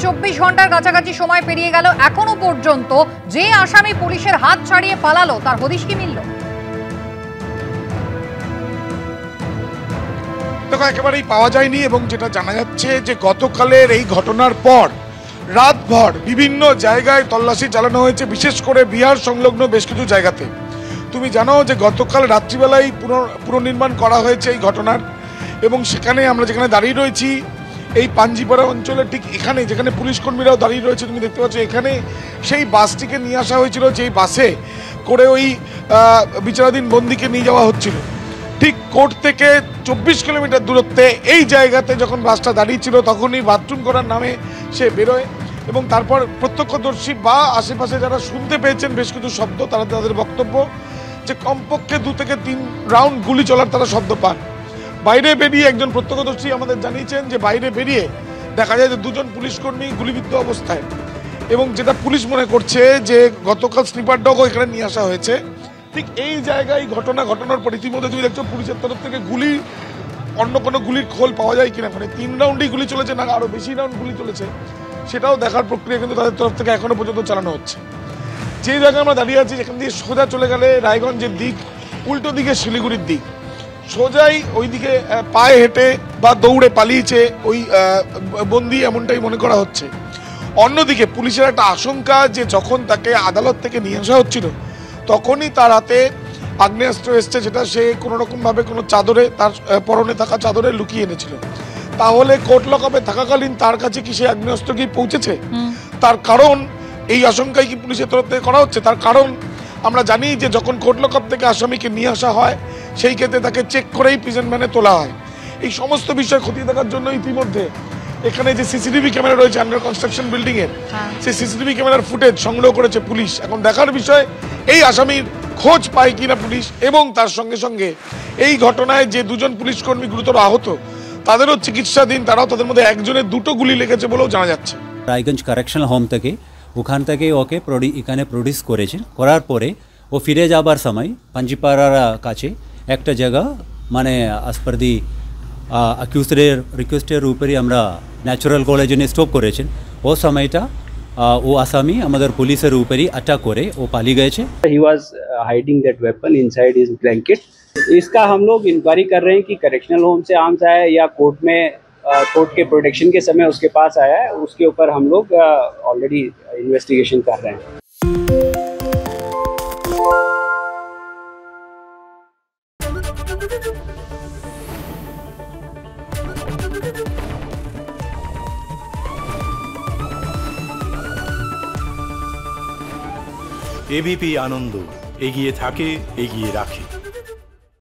24 ঘন্টার কাছাকাছি সময় পেরিয়ে গেল, এখনো পর্যন্ত যে আসামি পুলিশের হাত ছাড়িয়ে পালালো তার হদিশ কি মিলল? দেখো, একেবারেই পাওয়া যায়নি। এবং যেটা জানা যাচ্ছে যে গতকালের এই ঘটনার পর রাতভর বিভিন্ন জায়গায় তল্লাশি চালানো হয়েছে, বিশেষ করে বিহার সংলগ্ন বেশ কিছু জায়গাতে। তুমি জানো যে গতকাল রাত্রিবেলায় পুনর্নির্মাণ করা হয়েছে এই ঘটনার, এবং সেখানে আমরা যেখানে দাঁড়িয়ে রয়েছি এই পাঞ্জিপাড়া অঞ্চলে ঠিক এখানে যেখানে পুলিশ কর্মীরাও দাঁড়িয়ে রয়েছে, তুমি দেখতে পাচ্ছ এখানে সেই বাসটিকে নিয়ে আসা হয়েছিল, যেই বাসে করে ওই বিচারাধীন বন্দীকে নিয়ে যাওয়া হচ্ছিল। ঠিক কোর্ট থেকে 24 কিলোমিটার দূরত্বে এই জায়গাতে যখন বাসটা দাঁড়িয়েছিল তখনই বাথরুম করার নামে সে বেরোয়, এবং তারপর প্রত্যক্ষদর্শী বা আশেপাশে যারা শুনতে পেয়েছেন বেশ কিছু শব্দ, তারা তাদের বক্তব্য যে কমপক্ষে 2 থেকে 3 রাউন্ড গুলি চলার তারা শব্দ পান। বাইরে বেরিয়ে একজন প্রত্যক্ষদর্শী আমাদের জানিয়েছেন যে বাইরে বেরিয়ে দেখা যায় যে 2 জন পুলিশ কর্মী গুলিবিদ্ধ অবস্থায়, এবং যেটা পুলিশ মনে করছে যে গতকাল স্নিপার ডগও এখানে নিয়ে আসা হয়েছে। ঠিক এই জায়গায় ঘটনার পর ইতিমধ্যে তুমি দেখছো পুলিশের তরফ থেকে গুলি, অন্য কোনো গুলির খোল পাওয়া যায় কিনা, মানে 3 রাউন্ডই গুলি চলেছে না আরো বেশি রাউন্ড গুলি চলেছে, সেটাও দেখার প্রক্রিয়া কিন্তু তাদের তরফ থেকে এখনো পর্যন্ত চালানো হচ্ছে। যে জায়গায় আমরা দাঁড়িয়ে আছি যেখান দিয়ে সোজা চলে গেলে রায়গঞ্জের দিক, উল্টো দিকে শিলিগুড়ির দিক, সোজাই ওইদিকে পায়ে হেঁটে বা দৌড়ে পালিয়েছে ওই বন্দী, এমনটাই মনে করা হচ্ছে। অন্যদিকে পুলিশের একটা আশঙ্কা যে যখন তাকে আদালত থেকে নিয়ে আসা হচ্ছিল তখনই তার হাতে আগ্নেয়াস্ত্র এসছে, যেটা সে কোনো রকমভাবে কোনো চাদরে, তার পরনে থাকা চাদরে লুকিয়ে এনেছিল। তাহলে কোর্ট লকআপে থাকাকালীন তার কাছে কি সে আগ্নেয়াস্ত্র কি পৌঁছেছে? তার কারণ এই আশঙ্কাই কি পুলিশের তরফ থেকে করা হচ্ছে? তার কারণ আমরা জানি যে যখন কোর্ট লকআপ থেকে আসামিকে নিয়ে আসা হয় সেই ক্ষেত্রে তাকে চেক করেই প্রিজন ভ্যানে তোলা হয়। এই সমস্ত বিষয় খতিয়ে দেখার জন্য ইতিমধ্যে এখানে যে সিসিটিভি ক্যামেরা রয়েছে আন্ডার কনস্ট্রাকশন বিল্ডিং এর, সেই সিসিটিভি ক্যামেরার ফুটেজ সংগ্রহ করেছে পুলিশ। এখন দেখার বিষয় এই আসামির খোঁজ পায় কিনা পুলিশ, এবং তার সঙ্গে সঙ্গে এই ঘটনায় যে 2 জন পুলিশ কর্মী গুরুতর আহত তাদেরও চিকিৎসাধীন, তারাও তাদের মধ্যে একজনের 2টো গুলি লেগেছে বলেও জানা যাচ্ছে। রায়গঞ্জ কারেকশনাল হোম থেকে ওখান থেকে ওকে এখানে প্রডিউস করেছে, করার পরে ও ফিরে যাবার সময় পাঞ্জিপাড়ার কাছে একটা জায়গা মানে আজ পার দি অ্যাকিউজডের রিকোয়েস্টের উপরই আমরা ন্যাচুরাল কলেজে স্টপ করেছেন। ও সময়টা ও আসামি আমাদের পুলিশের উপরই अटैक করে ও পালিয়ে গেছে। He was hiding that weapon inside his blanket. इसका हम लोग इंक्वायरी कर रहे हैं कि करेक्शनल होम से आर्म्स आया है या कोर्ट में कोर्ट के प्रोटेक्शन के समय उसके पास आया है, उसके ऊपर हम लोग ऑलरेडी इन्वेस्टिगेशन कर रहे हैं। এবিপি আনন্দ এগিয়ে থাকে, এগিয়ে রাখে।